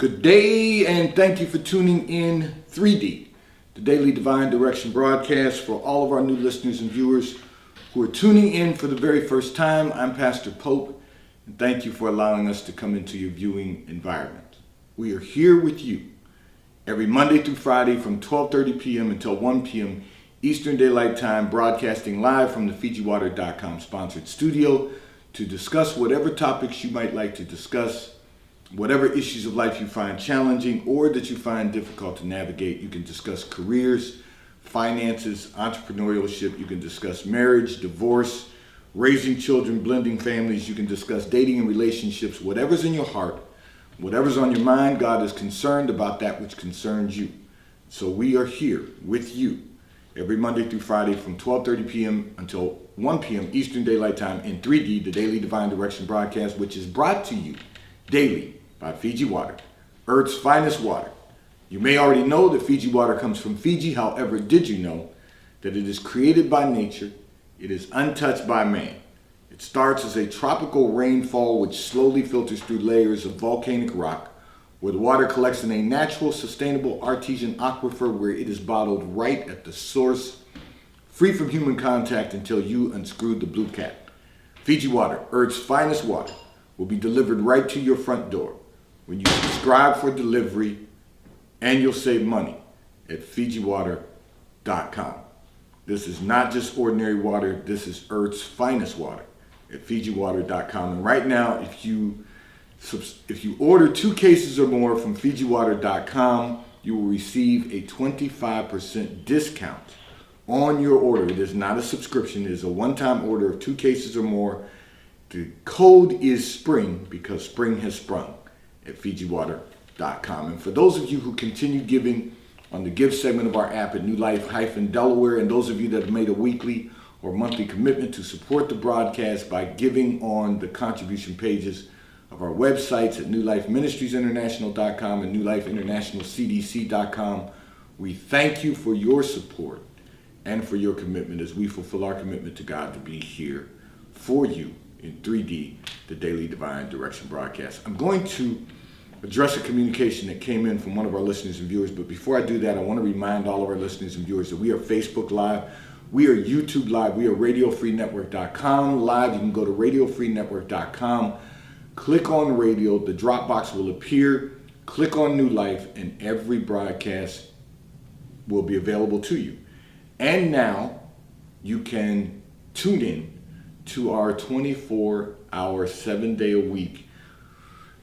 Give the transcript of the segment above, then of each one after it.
Good day, and thank you for tuning in 3D, the Daily Divine Direction broadcast. For all of our new listeners and viewers who are tuning in for the very first time, I'm Pastor Pope, and thank you for allowing us to come into your viewing environment. We are here with you every Monday through Friday from 12:30 p.m. until 1 p.m. Eastern Daylight Time, broadcasting live from the FijiWater.com sponsored studio to discuss whatever topics you might like to discuss. Whatever issues of life you find challenging or that you find difficult to navigate. You can discuss careers, finances, entrepreneurship. You can discuss marriage, divorce, raising children, blending families. You can discuss dating and relationships. Whatever's in your heart, whatever's on your mind, God is concerned about that which concerns you. So we are here with you every Monday through Friday from 12:30 p.m. until 1 p.m. Eastern Daylight Time in 3D, the Daily Divine Direction broadcast, which is brought to you daily by Fiji Water, Earth's finest water. You may already know that Fiji water comes from Fiji. However, did you know that it is created by nature? It is untouched by man. It starts as a tropical rainfall which slowly filters through layers of volcanic rock, where the water collects in a natural, sustainable, artesian aquifer where it is bottled right at the source, free from human contact until you unscrew the blue cap. Fiji Water, Earth's finest water, will be delivered right to your front door when you subscribe for delivery, and you'll save money at FijiWater.com. This is not just ordinary water. This is Earth's finest water at FijiWater.com. And right now, if you order 2 cases or more from FijiWater.com, you will receive a 25% discount on your order. It is not a subscription. It is a one-time order of 2 cases or more. The code is SPRING because spring has sprung at FijiWater.com. And for those of you who continue giving on the give segment of our app at New Life-Delaware, and those of you that have made a weekly or monthly commitment to support the broadcast by giving on the contribution pages of our websites at NewLifeMinistriesInternational.com and NewLifeInternationalCDC.com, we thank you for your support and for your commitment as we fulfill our commitment to God to be here for you in 3D, the Daily Divine Direction broadcast. I'm going to address a communication that came in from one of our listeners and viewers, but before I do that, I want to remind all of our listeners and viewers that we are Facebook Live, we are YouTube Live, we are RadioFreeNetwork.com Live. You can go to RadioFreeNetwork.com, click on radio, the drop box will appear, click on New Life, and every broadcast will be available to you. And now you can tune in to our 24-hour, 7-day-a-week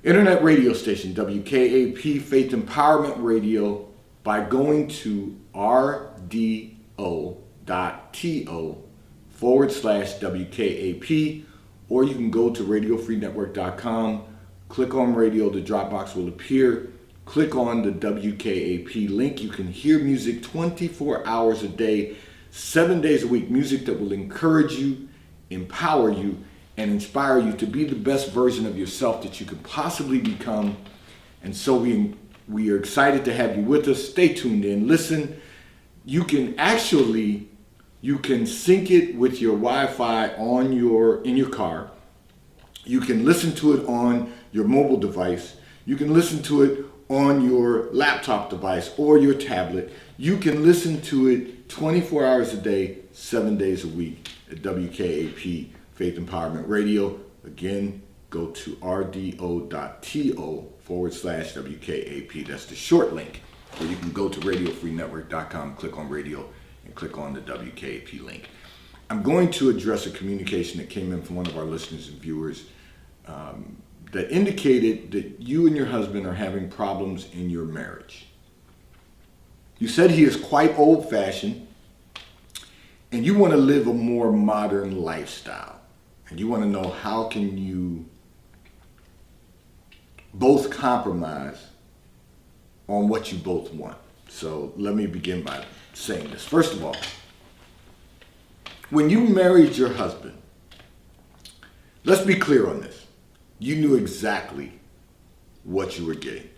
internet radio station, WKAP Faith Empowerment Radio, by going to rdo.to/WKAP, or you can go to RadioFreeNetwork.com, click on radio, the Dropbox will appear, click on the WKAP link. You can hear music 24 hours a day, 7 days a week, music that will encourage you, empower you, and inspire you to be the best version of yourself that you could possibly become. And so we are excited to have you with us. Stay tuned in. Listen, you can sync it with your Wi-Fi in your car. You can listen to it on your mobile device. You can listen to it on your laptop device or your tablet. You can listen to it 24 hours a day, 7 days a week at WKAP Faith Empowerment Radio. Again, go to rdo.to/WKAP. That's the short link, or you can go to RadioFreeNetwork.com, click on radio, and click on the WKAP link. I'm going to address a communication that came in from one of our listeners and viewers that indicated that you and your husband are having problems in your marriage. You said he is quite old-fashioned, and you want to live a more modern lifestyle. And you want to know, how can you both compromise on what you both want? So let me begin by saying this. First of all, when you married your husband, let's be clear on this. You knew exactly what you were getting.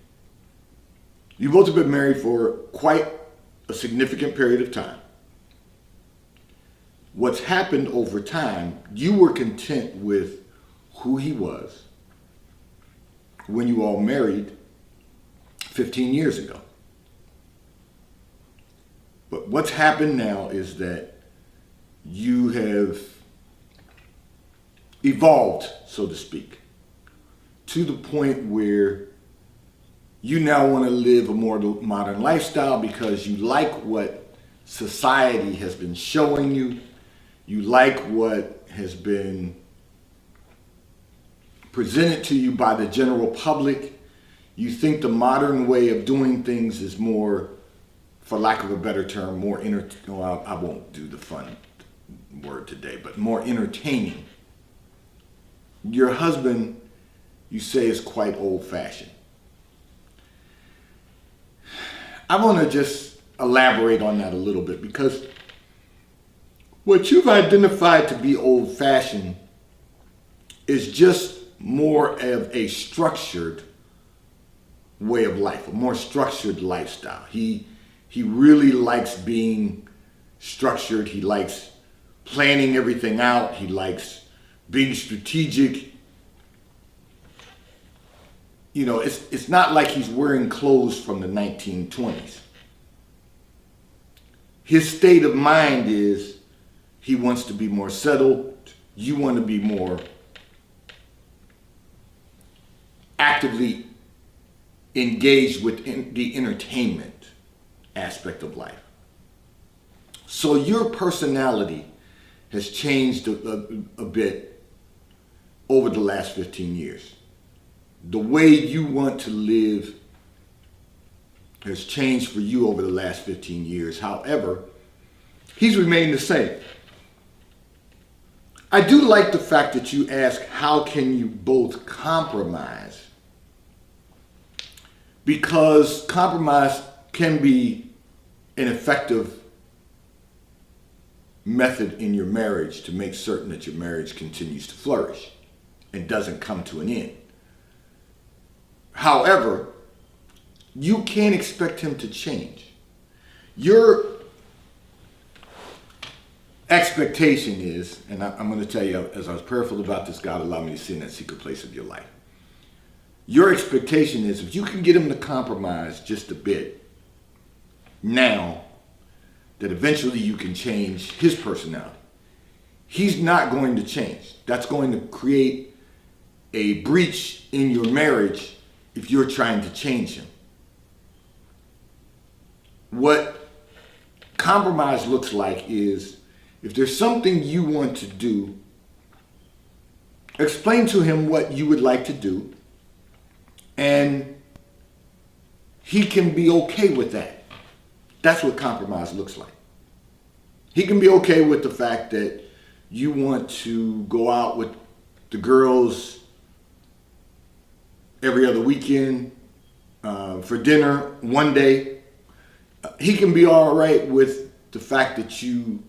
You both have been married for quite a significant period of time. What's happened over time, you were content with who he was when you all married, 15 years ago. But what's happened now is that you have evolved, so to speak, to the point where you now want to live a more modern lifestyle because you like what society has been showing you. You like what has been presented to you by the general public. You think the modern way of doing things is more, for lack of a better term, more I won't do the fun word today, but more entertaining. Your husband, you say, is quite old-fashioned. I want to just elaborate on that a little bit, because what you've identified to be old-fashioned is just more of a structured way of life, a more structured lifestyle. He really likes being structured. He likes planning everything out. He likes being strategic. You know, it's not like he's wearing clothes from the 1920s. His state of mind is he wants to be more settled. You want to be more actively engaged with the entertainment aspect of life. So your personality has changed a bit over the last 15 years. The way you want to live has changed for you over the last 15 years. However, he's remained the same. I do like the fact that you ask, how can you both compromise? Because compromise can be an effective method in your marriage to make certain that your marriage continues to flourish and doesn't come to an end. However, you can't expect him to change. Your expectation is, and I'm going to tell you, as I was prayerful about this, God allowed me to see in that secret place of your life. Your expectation is, if you can get him to compromise just a bit now, that eventually you can change his personality. He's not going to change. That's going to create a breach in your marriage if you're trying to change him. What compromise looks like is, if there's something you want to do, explain to him what you would like to do, and he can be okay with that. That's what compromise looks like. He can be okay with the fact that you want to go out with the girls every other weekend for dinner one day. He can be all right with the fact that you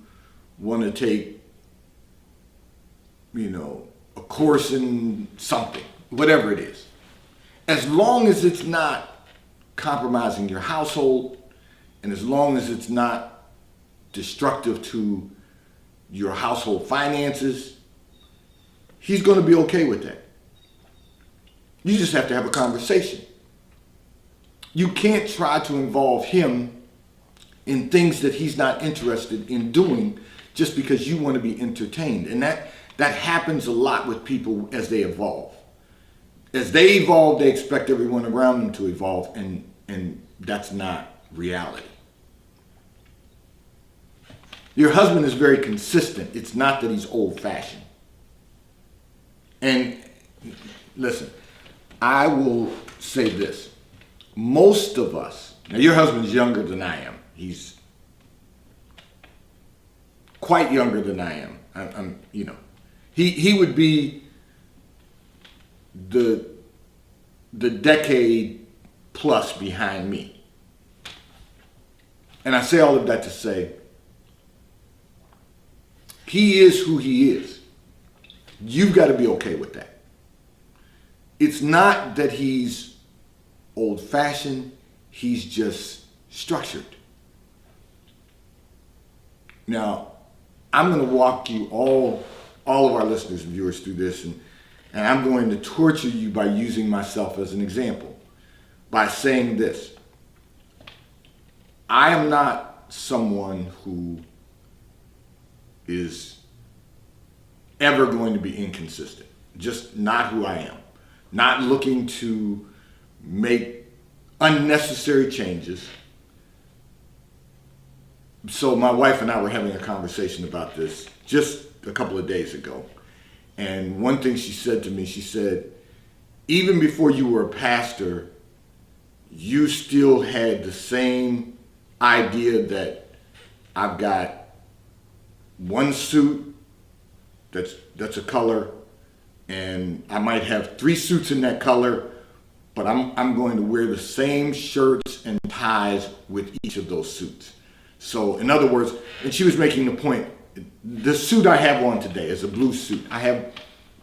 want to take, a course in something, whatever it is. As long as it's not compromising your household, and as long as it's not destructive to your household finances, he's going to be okay with that. You just have to have a conversation. You can't try to involve him in things that he's not interested in doing just because you want to be entertained. And that happens a lot with people as they evolve. As they evolve, they expect everyone around them to evolve, and that's not reality. Your husband is very consistent. It's not that he's old-fashioned. And listen, I will say this. Most of us, now your husband's younger than I am. He's quite younger than I am. He would be the decade plus behind me. And I say all of that to say, he is who he is. You've got to be okay with that. It's not that he's old-fashioned, he's just structured. Now, I'm going to walk you all of our listeners and viewers through this, and I'm going to torture you by using myself as an example. by saying this. I am not someone who is ever going to be inconsistent. Just not who I am. Not looking to make unnecessary changes. So my wife and I were having a conversation about this just a couple of days ago. And one thing she said to me, she said, even before you were a pastor, you still had the same idea that I've got one suit that's a color, and I might have 3 suits in that color, but I'm going to wear the same shirts and ties with each of those suits. So in other words, and she was making the point, the suit I have on today is a blue suit. I have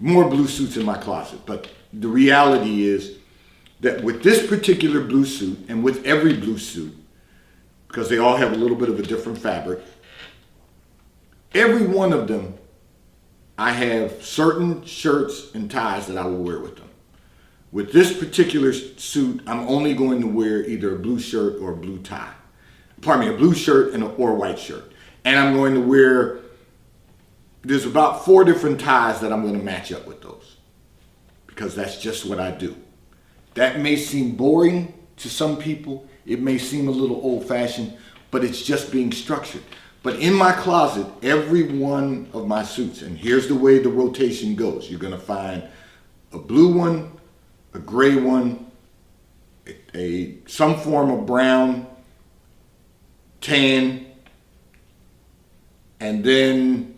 more blue suits in my closet, but the reality is that with this particular blue suit, and with every blue suit, because they all have a little bit of a different fabric, every one of them, I have certain shirts and ties that I will wear with them. With this particular suit, I'm only going to wear either a blue shirt or a blue tie. Pardon me, a blue shirt or a white shirt. And I'm going to wear, there's about 4 different ties that I'm going to match up with those. Because that's just what I do. That may seem boring to some people. It may seem a little old-fashioned, but it's just being structured. But in my closet, every one of my suits, and here's the way the rotation goes. You're going to find a blue one, a gray one, some form of brown, tan, and then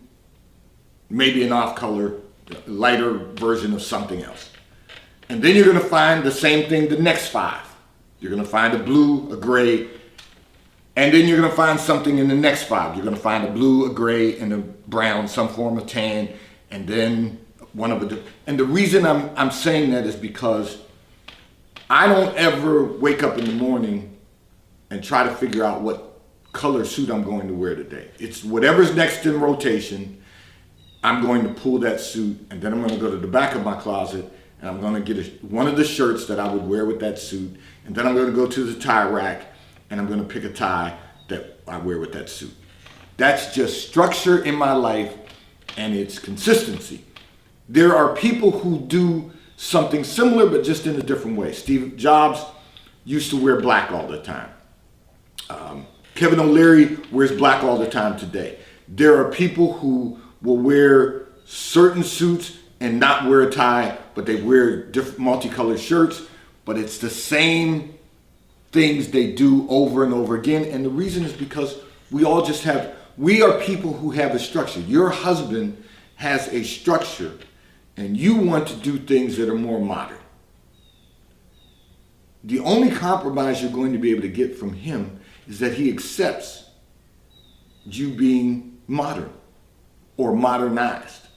maybe an off-color, lighter version of something else. And then you're going to find the same thing the next 5. You're going to find a blue, a gray, and then you're going to find something in the next 5. You're going to find a blue, a gray, and a brown, some form of tan, and then one of the. And the reason I'm saying that is because I don't ever wake up in the morning and try to figure out what color suit I'm going to wear today. It's whatever's next in rotation. I'm going to pull that suit, and then I'm going to go to the back of my closet, and I'm going to get one of the shirts that I would wear with that suit, and then I'm going to go to the tie rack, and I'm going to pick a tie that I wear with that suit. That's just structure in my life, and it's consistency. There are people who do something similar, but just in a different way. Steve Jobs used to wear black all the time. Kevin O'Leary wears black all the time today. There are people who will wear certain suits and not wear a tie, but they wear different multicolored shirts, but it's the same things they do over and over again. And the reason is because we are people who have a structure. Your husband has a structure, and you want to do things that are more modern. The only compromise you're going to be able to get from him is that he accepts you being modern or modernized.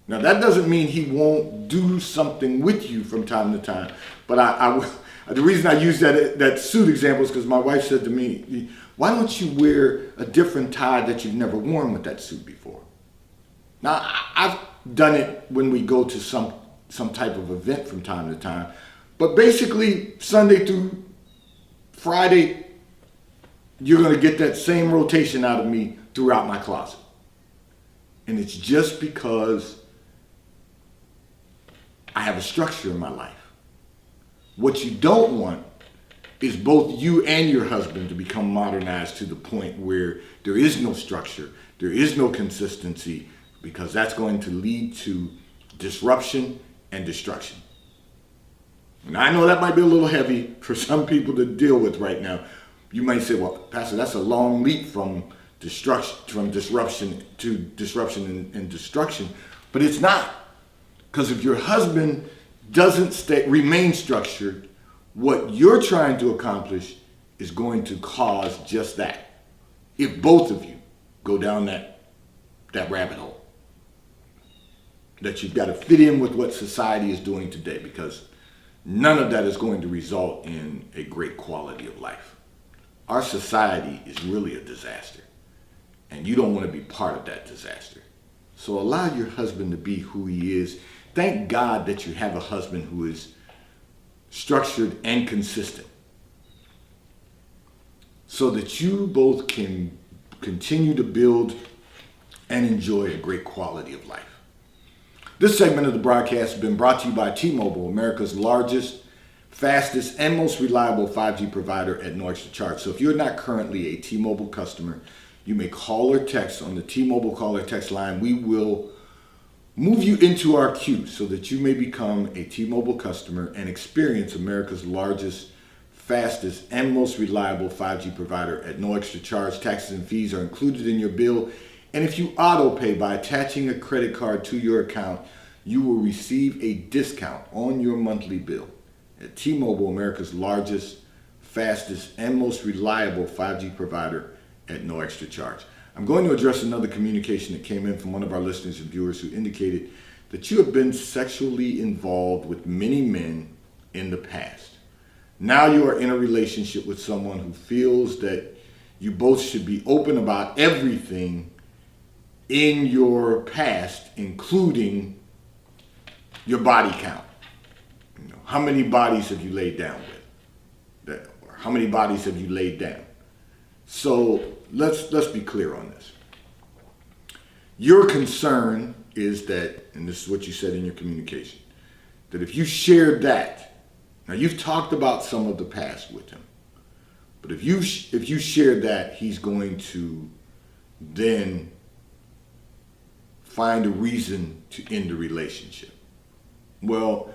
Now, that doesn't mean he won't do something with you from time to time, but the reason I use that suit example is because my wife said to me, why don't you wear a different tie that you've never worn with that suit before? Now, I've done it when we go to some type of event from time to time, but basically Sunday through Friday, you're going to get that same rotation out of me throughout my closet. And it's just because I have a structure in my life. What you don't want is both you and your husband to become modernized to the point where there is no structure, there is no consistency, because that's going to lead to disruption and destruction. And I know that might be a little heavy for some people to deal with right now. You might say, well, Pastor, that's a long leap from disruption to disruption and destruction. But it's not. Because if your husband doesn't remain structured, what you're trying to accomplish is going to cause just that. If both of you go down that rabbit hole. That you've got to fit in with what society is doing today, because none of that is going to result in a great quality of life. Our society is really a disaster, and you don't want to be part of that disaster. So allow your husband to be who he is. Thank God that you have a husband who is structured, and consistent, so that you both can continue to build and enjoy a great quality of life. This segment of the broadcast has been brought to you by T-Mobile, America's largest, fastest, and most reliable 5G provider at no extra charge. So if you're not currently a T-Mobile customer, you may call or text on the T-Mobile call or text line. We will move you into our queue so that you may become a T-Mobile customer and experience America's largest, fastest, and most reliable 5G provider at no extra charge. Taxes and fees are included in your bill. And if you auto pay by attaching a credit card to your account, you will receive a discount on your monthly bill. At T-Mobile, America's largest, fastest, and most reliable 5G provider at no extra charge. I'm going to address another communication that came in from one of our listeners and viewers who indicated that you have been sexually involved with many men in the past. Now you are in a relationship with someone who feels that you both should be open about everything in your past, including your body count. You know, how many bodies have you laid down with? Or how many bodies have you laid down? So let's be clear on this. Your concern is that, and this is what you said in your communication, that if you shared that, now you've talked about some of the past with him, but if you share that, he's going to then find a reason to end the relationship. Well,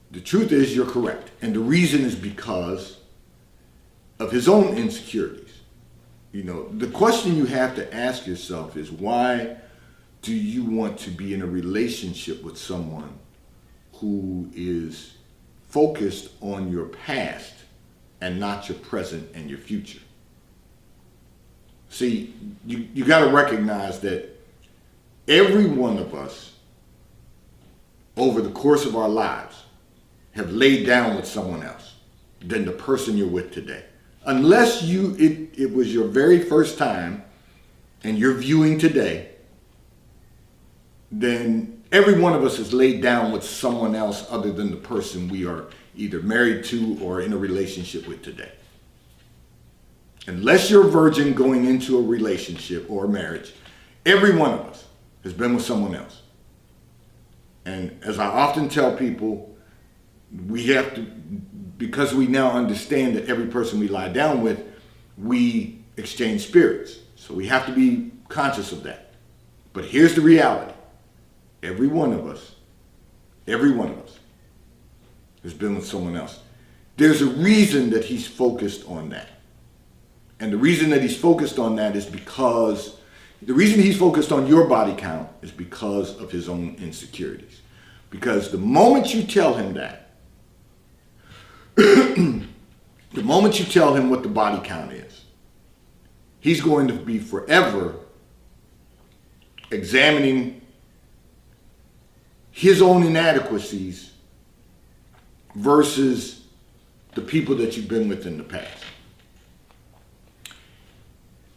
the truth is you're correct, and the reason is because of his own insecurities. You know, the question you have to ask yourself is, why do you want to be in a relationship with someone who is focused on your past and not your present and your future? See, you got to recognize that every one of us over the course of our lives have laid down with someone else than the person you're with today. Unless it was your very first time and you're viewing today, then every one of us has laid down with someone else other than the person we are either married to or in a relationship with today. Unless you're a virgin going into a relationship or a marriage, every one of us has been with someone else. And as I often tell people, we have to, because we now understand that every person we lie down with, we exchange spirits. So we have to be conscious of that. But here's the reality. Every one of us has been with someone else. There's a reason that he's focused on that. And the reason that he's focused on that is because, the reason he's focused on your body count is because of his own insecurities. Because the moment you tell him that, the moment you tell him what the body count is, he's going to be forever examining his own inadequacies versus the people that you've been with in the past.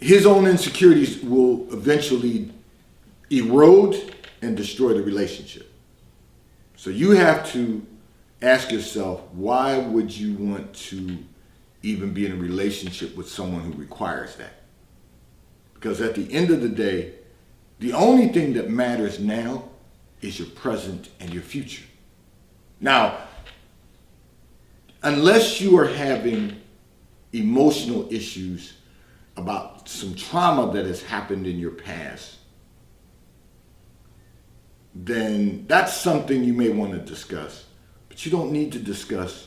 His own insecurities will eventually erode and destroy the relationship. So you have to ask yourself, why would you want to even be in a relationship with someone who requires that? Because at the end of the day, the only thing that matters now is your present and your future. Now, unless you are having emotional issues about some trauma that has happened in your past, then that's something you may want to discuss. But you don't need to discuss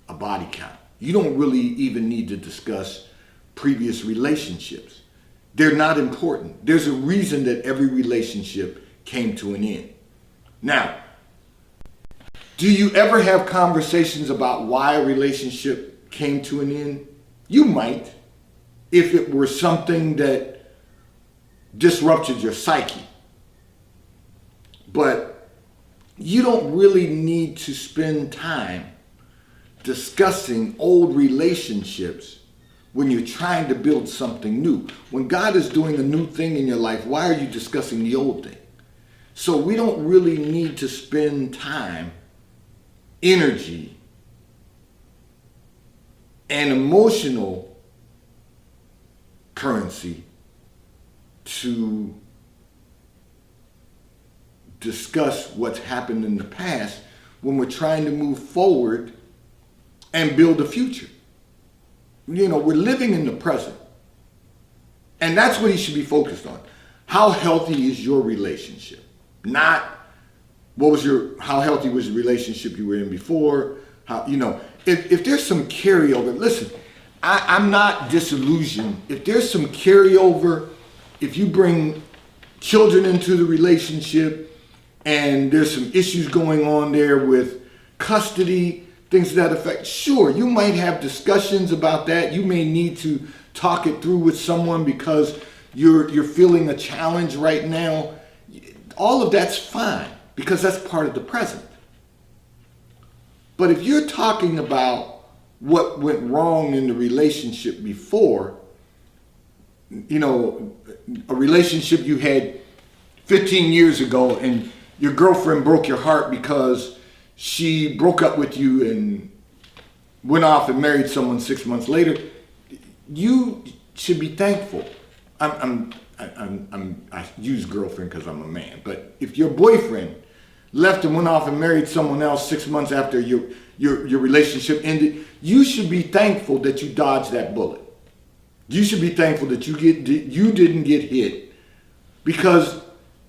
a body count. You don't really even need to discuss previous relationships. They're not important. There's a reason that every relationship came to an end. Now, do you ever have conversations about why a relationship came to an end? You might, if it were something that disrupted your psyche. But you don't really need to spend time discussing old relationships when you're trying to build something new. When God is doing a new thing in your life, why are you discussing the old thing? So we don't really need to spend time, energy, and emotional currency to discuss what's happened in the past when we're trying to move forward and build a future. You know, we're living in the present. And that's what he should be focused on. How healthy is your relationship? Not how healthy was the relationship you were in before? If there's some carryover, listen, I'm not disillusioned. If there's some carryover, if you bring children into the relationship and there's some issues going on there with custody, things to that effect, sure, you might have discussions about that. You may need to talk it through with someone because you're feeling a challenge right now. All of that's fine because that's part of the present. But if you're talking about what went wrong in the relationship before, you know, a relationship you had 15 years ago and your girlfriend broke your heart because she broke up with you and went off and married someone 6 months later, you should be thankful. I use girlfriend because I'm a man, but if your boyfriend left and went off and married someone else 6 months after your relationship ended, you should be thankful that you dodged that bullet. You should be thankful that you didn't get hit because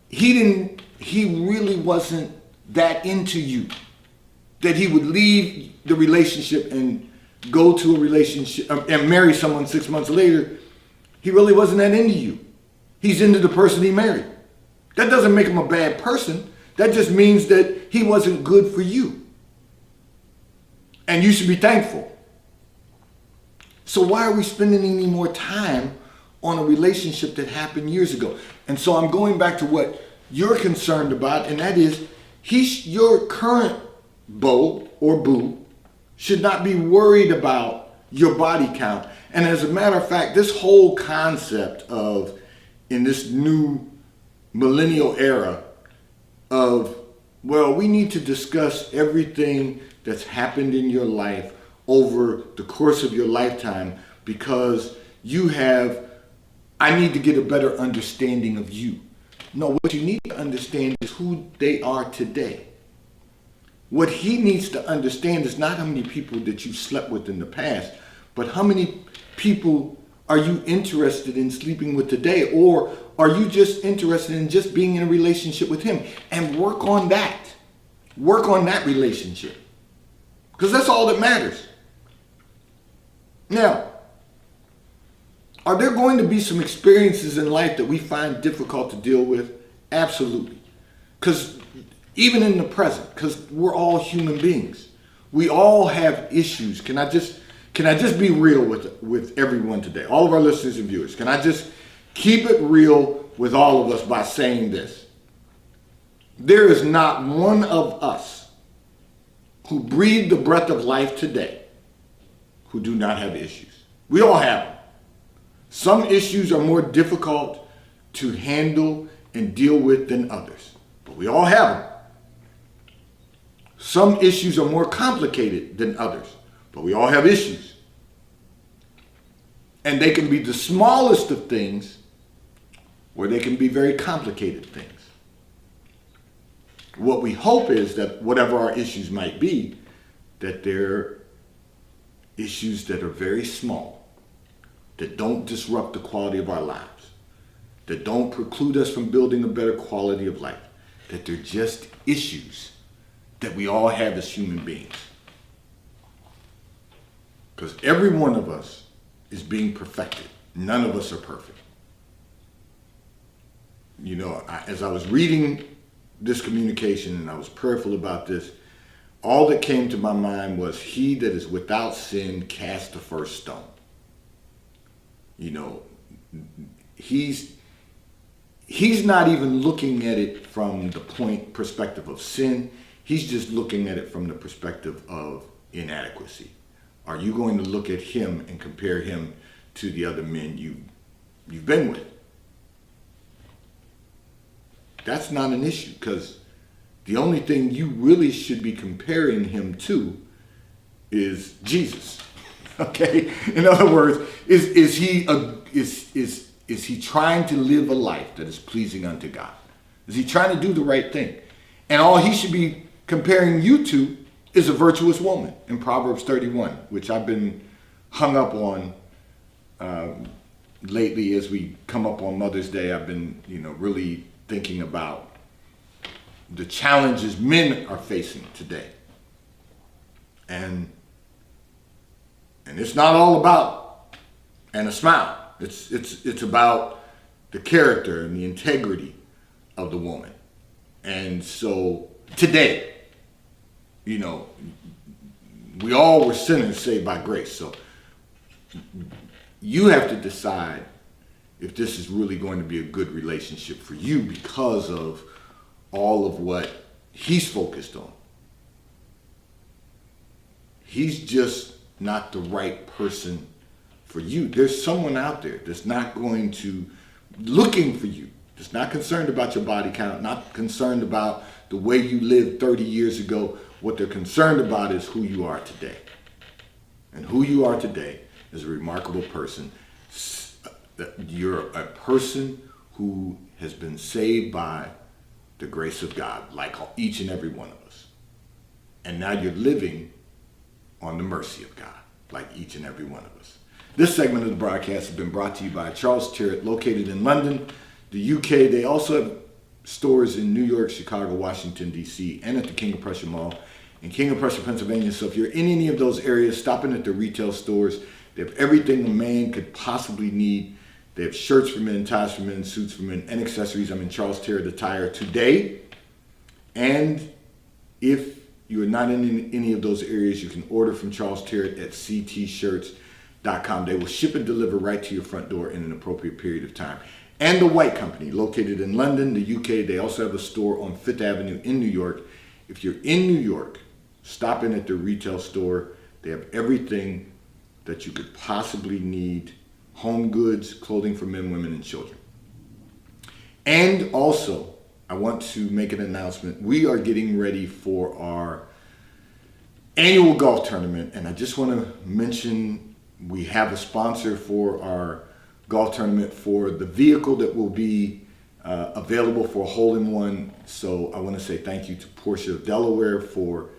he really wasn't that into you that he would leave the relationship and go to a relationship and marry someone 6 months later. He really wasn't that into you. He's into the person he married. That doesn't make him a bad person. That just means that he wasn't good for you. And you should be thankful. So why are we spending any more time on a relationship that happened years ago? And so I'm going back to what you're concerned about, and that is your current beau or boo should not be worried about your body count. And as a matter of fact, this whole concept of, in this new millennial era of, well, we need to discuss everything that's happened in your life over the course of your lifetime because I need to get a better understanding of you. No, what you need to understand is who they are today. What he needs to understand is not how many people that you slept with in the past, but how many people are you interested in sleeping with today, or are you just interested in just being in a relationship with him? And work on that. Work on that relationship. Because that's all that matters. Now, are there going to be some experiences in life that we find difficult to deal with? Absolutely. Because even in the present, because we're all human beings, we all have issues. Can I just be real with everyone today? All of our listeners and viewers, can I just keep it real with all of us by saying this? There is not one of us who breathe the breath of life today who do not have issues. We all have them. Some issues are more difficult to handle and deal with than others, but we all have them. Some issues are more complicated than others, but we all have issues. And they can be the smallest of things, or they can be very complicated things. What we hope is that whatever our issues might be, that they're issues that are very small, that don't disrupt the quality of our lives, that don't preclude us from building a better quality of life, that they're just issues that we all have as human beings. Because every one of us is being perfected. None of us are perfect. You know, as I was reading this communication and I was prayerful about this, all that came to my mind was, he that is without sin cast the first stone. You know, he's not even looking at it from the perspective of sin. He's just looking at it from the perspective of inadequacy. Are you going to look at him and compare him to the other men you've been with? That's not an issue, because the only thing you really should be comparing him to is Jesus. Okay? In other words, is he trying to live a life that is pleasing unto God? Is he trying to do the right thing? And all he should be comparing you to is a virtuous woman in Proverbs 31, which I've been hung up on lately as we come up on Mother's Day. I've been, really thinking about the challenges men are facing today. And it's not all about and a smile. It's about the character and the integrity of the woman. And so today, we all were sinners saved by grace. So you have to decide if this is really going to be a good relationship for you because of all of what he's focused on. He's just not the right person for you. There's someone out there that's not going to, looking for you, that's not concerned about your body count, not concerned about the way you lived 30 years ago. What they're concerned about is who you are today. And who you are today is a remarkable person. You're a person who has been saved by the grace of God, like each and every one of us. And now you're living on the mercy of God, like each and every one of us. This segment of the broadcast has been brought to you by Charles Tyrwhitt, located in London, the UK. They also have stores in New York, Chicago, Washington, D.C., and at the King of Prussia Mall in King of Prussia, Pennsylvania. So if you're in any of those areas, stopping at the retail stores, they have everything a man could possibly need. They have shirts for men, ties for men, suits for men, and accessories. I'm in Charles Tyrwhitt Attire today. And if you are not in any of those areas, you can order from Charles Tyrwhitt at ctshirts.com. They will ship and deliver right to your front door in an appropriate period of time. And the White Company, located in London, the UK. They also have a store on Fifth Avenue in New York. If you're in New York, stop in at the retail store. They have everything that you could possibly need. Home goods, clothing for men, women, and children. And also, I want to make an announcement. We are getting ready for our annual golf tournament. And I just want to mention we have a sponsor for our golf tournament for the vehicle that will be available for a hole-in-one. So I want to say thank you to Porsche of Delaware for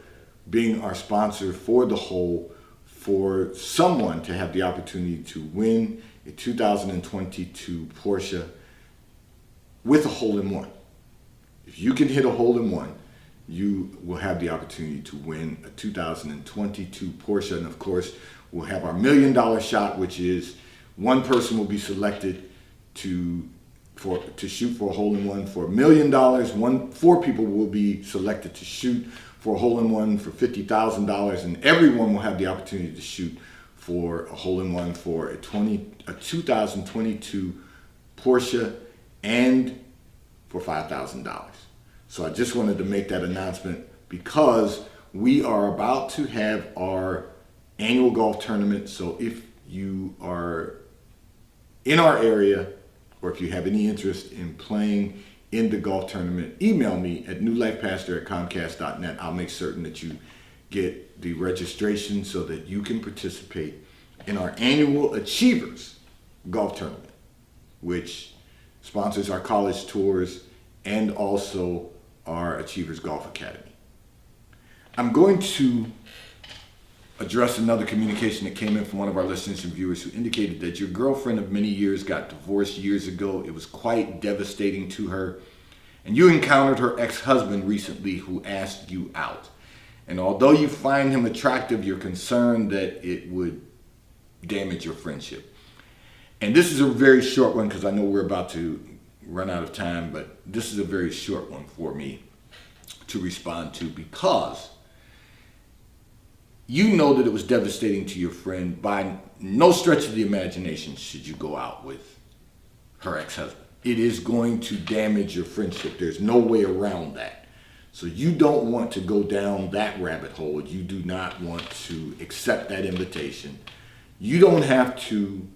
being our sponsor for the hole, for someone to have the opportunity to win a 2022 Porsche with a hole-in-one. If you can hit a hole-in-one, you will have the opportunity to win a 2022 Porsche. And of course, we'll have our $1 million shot, which is one person will be selected to shoot for a hole-in-one for $1 million. 4 people will be selected to shoot for a hole-in-one for $50,000, and everyone will have the opportunity to shoot for a hole-in-one for a 2022 Porsche and for $5,000. So I just wanted to make that announcement because we are about to have our annual golf tournament. So if you are in our area, or if you have any interest in playing in the golf tournament, email me at newlifepastor@comcast.net. I'll make certain that you get the registration so that you can participate in our annual Achievers golf tournament, which sponsors our college tours and also our Achievers Golf Academy. I'm going to address another communication that came in from one of our listeners and viewers who indicated that your girlfriend of many years got divorced years ago. It was quite devastating to her. And you encountered her ex-husband recently who asked you out. And although you find him attractive, you're concerned that it would damage your friendship. And this is a very short one because I know we're about to run out of time, but this is a very short one for me to respond to because you know that it was devastating to your friend. By no stretch of the imagination should you go out with her ex-husband. It is going to damage your friendship. There's no way around that. So you don't want to go down that rabbit hole. You do not want to accept that invitation. You don't have to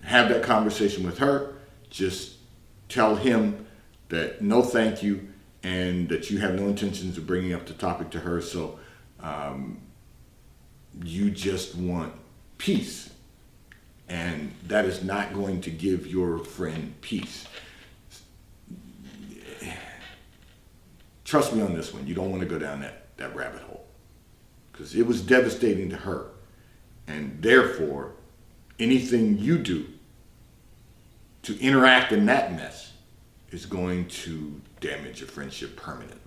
have that conversation with her. Just tell him that no thank you and that you have no intentions of bringing up the topic to her. So you just want peace. And that is not going to give your friend peace. Trust me on this one. You don't want to go down that rabbit hole. Because it was devastating to her. And therefore, anything you do to interact in that mess is going to damage your friendship permanently.